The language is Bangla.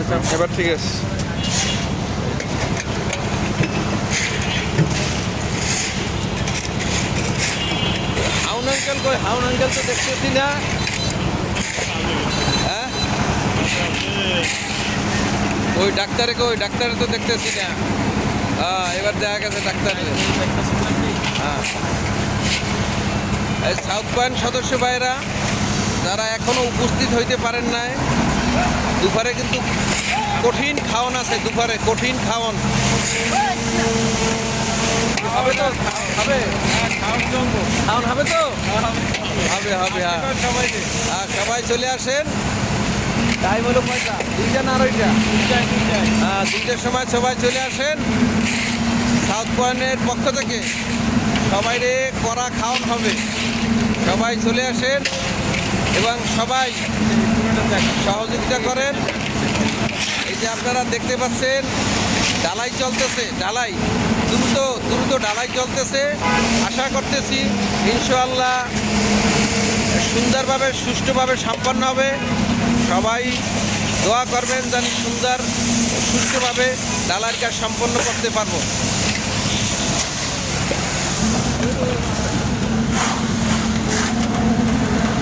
আসতেছে এবার ঠিক আছে। হাউন আঙ্কেল কই? হাউন আঙ্কেল তো দেখতেছি না। হ্যাঁ, ওই ডাক্তারে কই? ডাক্তারে তো দেখতেছি না। এবার দেখা গেছে ডাক্তারের। হ্যাঁ, এই সাউথ পয়েন্ট সদস্য ভাইরা যারা এখনো উপস্থিত হইতে পারেন নাই, দুপুরে কিন্তু কঠিন খাওয়ান আছে। দুপুরে কঠিন খাওয়ান হবে তো? হবে, খাওয়ান হবে তো? হবে হবে। হ্যাঁ হ্যাঁ, সবাই চলে আসেন। টাইম হলো কয়টা? 2টা না 2:30? হ্যাঁ, 2টার সময় সবাই চলে আসেন। সাউথ পয়েন্টের পক্ষ থেকে সবাই রে কড়া খাওয়ান হবে। সবাই চলে আসেন এবং সবাই সহযোগিতা করেন। এই যে আপনারা দেখতে পাচ্ছেন ঢালাই চলতেছে, ঢালাই দ্রুত দ্রুত ঢালাই চলতেছে। আশা করতেছি ইনশাআল্লাহ সুন্দরভাবে সুষ্ঠুভাবে সম্পন্ন হবে। সবাই দোয়া করবেন যেন সুন্দর সুষ্ঠুভাবে ঢালাইয়ের কাজ সম্পন্ন করতে পারবো।